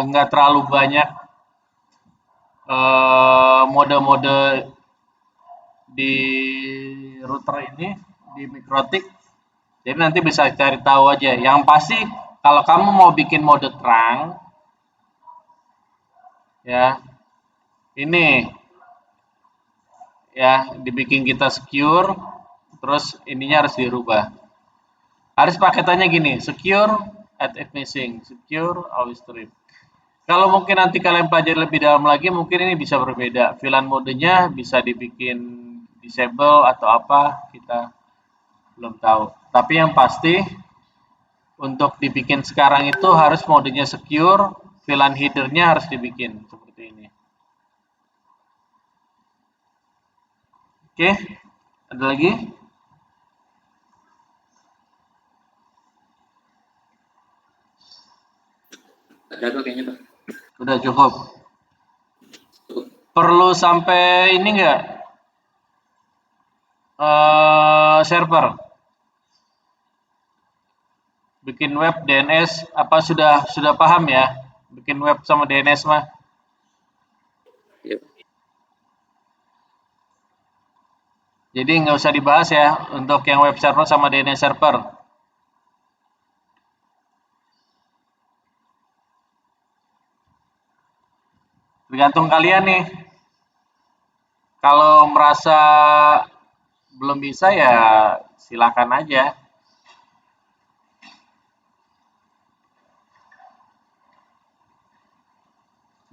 nggak terlalu banyak mode-mode di router ini, di Mikrotik. Jadi nanti bisa cari tahu aja. Yang pasti kalau kamu mau bikin mode terang, ya ini ya dibikin kita secure, terus ininya harus dirubah. Harus paketannya gini, secure at if missing, secure always stream. Kalau mungkin nanti kalian pelajari lebih dalam lagi, mungkin ini bisa berbeda. VLAN modenya bisa dibikin disable atau apa, kita belum tahu. Tapi yang pasti untuk dibikin sekarang itu harus modenya secure, VLAN headernya harus dibikin seperti ini. Oke, ada lagi? Ada apa kayaknya, Pak? Udah cukup. Perlu sampai ini enggak? Server. Bikin web DNS apa sudah paham ya? Bikin web sama DNS mah. ya. Jadi nggak usah dibahas ya untuk yang web server sama DNS server. Tergantung kalian nih. Kalau merasa belum bisa ya silakan aja.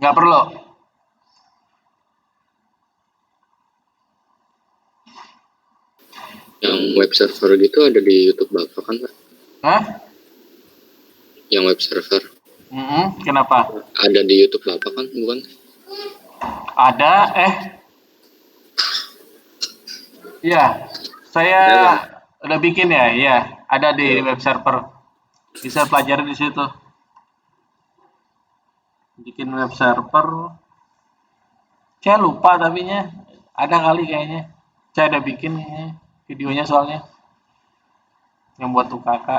Nggak perlu. Yang web server gitu ada di YouTube Bapak kan, Pak? Hah? Yang web server Kenapa? ada di YouTube Bapak kan, bukan? Ada, iya, saya udah bikin ya, iya, ada di web server. Bisa pelajari di situ. Bikin web server. Saya lupa tapinya, ada kali kayaknya. Saya udah bikin kayaknya, videonya soalnya. Yang buat UKK.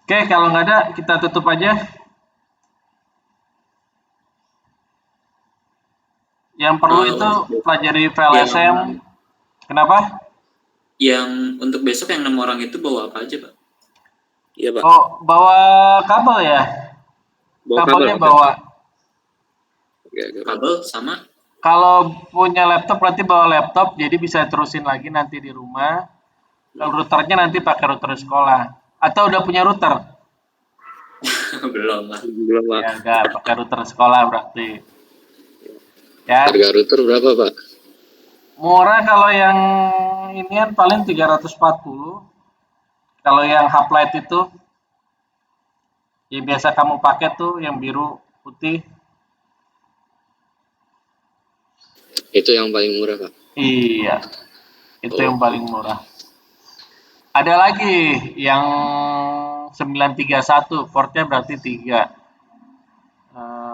Oke, kalau nggak ada, kita tutup aja. Yang perlu itu pelajari VLSM. Kenapa? Yang untuk besok yang 6 orang itu bawa apa aja, Pak? Iya, Pak. Oh, bawa kabel ya? Kabelnya bawa. Kabel sama? Kalau punya laptop berarti bawa laptop, jadi bisa terusin lagi nanti di rumah. Kalau routernya nanti pakai router sekolah. Atau udah punya router? Belum, Pak. Belum, Pak. Ya enggak, pakai router sekolah berarti. Ya, Harga router berapa, Pak? murah kalau yang inian paling 340. Kalau yang Uplight itu yang biasa kamu pakai tuh yang biru putih. Itu yang paling murah, Pak. Iya. Itu yang paling murah. Ada lagi yang 931, portnya berarti 3.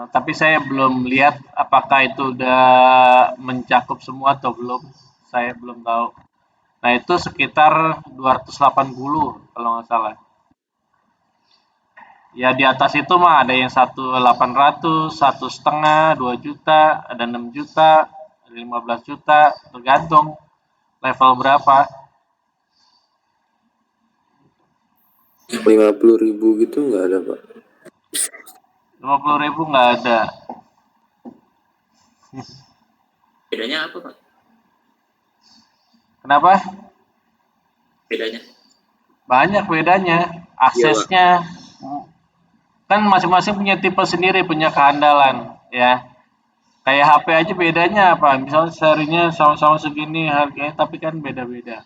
Tapi saya belum lihat apakah itu udah mencakup semua atau belum. Saya belum tahu. Nah, itu sekitar 280 kalau nggak salah. Ya di atas itu mah ada yang 1.800, 1,5, 2 juta, ada 6 juta, ada 15 juta, tergantung level berapa. 50.000 gitu nggak ada, Pak? 50.000 nggak ada. Bedanya apa, Pak? Kenapa? Bedanya? Banyak bedanya. Aksesnya kan masing-masing punya tipe sendiri, punya keandalan ya. Kayak HP aja bedanya apa? Misalnya serinya sama-sama segini harganya, tapi kan beda-beda.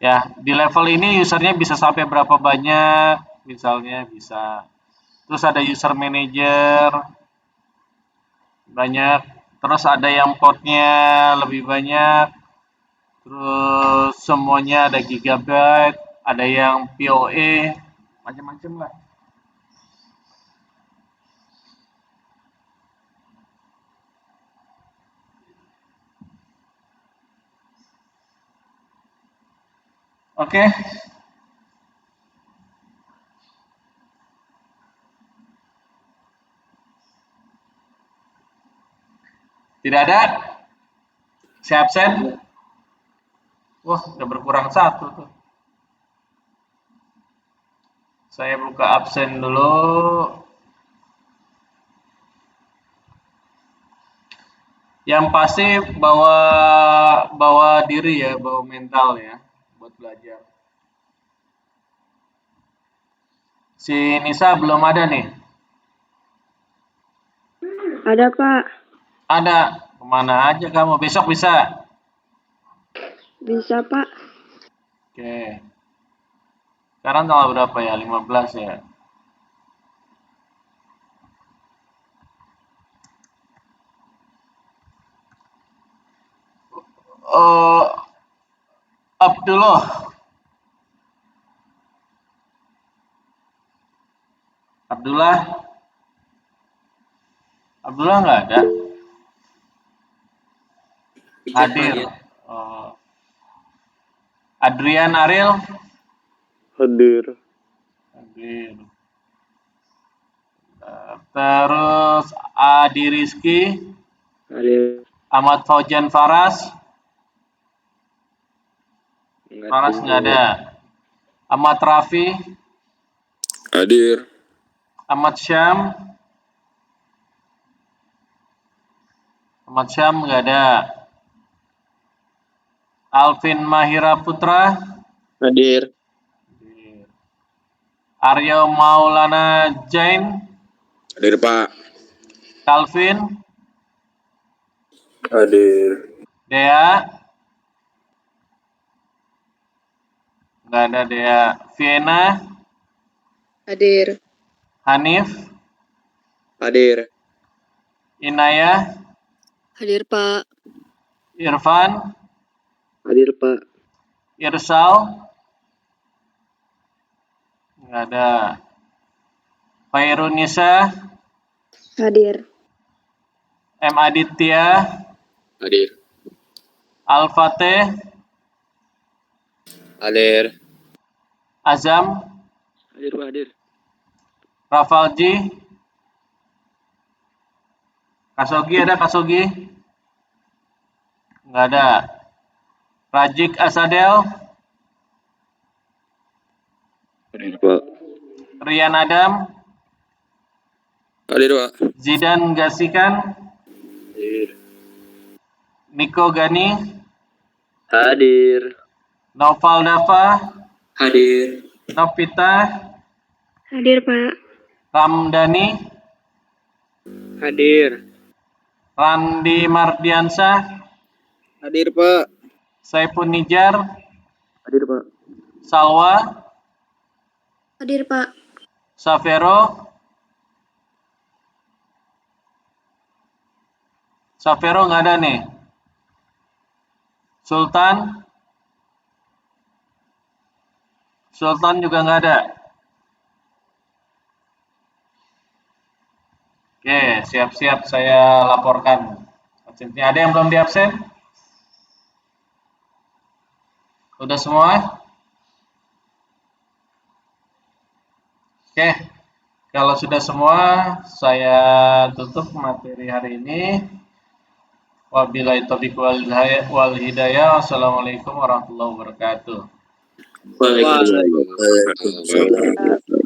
Ya, di level ini usernya bisa sampai berapa banyak, misalnya bisa. Terus ada user manager, banyak. Terus ada yang portnya lebih banyak. Terus semuanya ada gigabyte, ada yang PoE, macam-macam lah. Oke. Tidak ada? Saya absen? Wah, udah berkurang satu tuh. Saya buka absen dulu. Yang pasti bawa bawa diri ya, bawa mental ya buat belajar. Si Nisa belum ada nih. Ada, Pak. Ada. Kemana aja kamu? Besok bisa? Bisa, Pak. Oke. Sekarang tanggal berapa ya? 15 ya. Abdullah. Abdullah. Abdullah nggak ada. Hadir. Oh. Adrian Ariel. Hadir. Hadir. Terus Adi Rizky. Hadir. Ahmad Faujan Faras. Faras nggak ada. Ahmad Rafi. Hadir. Ahmad Syam. Ahmad Syam nggak ada. Alvin Mahira Putra. Hadir. Aryo Maulana Jain. Hadir, Pak. Calvin. Hadir. Dea. Nggak ada Dea. Vienna. Hadir. Hanif. Hadir. Inaya. Hadir, Pak. Irfan. Hadir, Pak. Irsal. Nggak ada. Fairunisa. Hadir. M. Aditya. Hadir. Al-Fateh. Hadir. Azam. Hadir, Pak. Hadir. Rafalji. Kasogi ada Kasogi? Nggak ada. Rajik Asadel. Hadir, Pak. Rian Adam. Hadir, Pak. Zidan Gasikan. Hadir. Niko Gani. Hadir. Noval Dava. Hadir. Novita. Hadir, Pak. Ramdhani. Hadir. Randi Mardiansyah. Hadir, Pak. Saifun Nijar. Hadir, Pak. Salwa. Hadir, Pak. Savero. Savero nggak ada nih. Sultan. Sultan juga nggak ada. Oke, siap-siap saya laporkan. Absennya ada yang belum diabsen? Udah semua? Oke, kalau sudah semua, saya tutup materi hari ini. Wabillahi taufiq wal hidayah. Wassalamualaikum warahmatullahi wabarakatuh. Waalaikumsalam.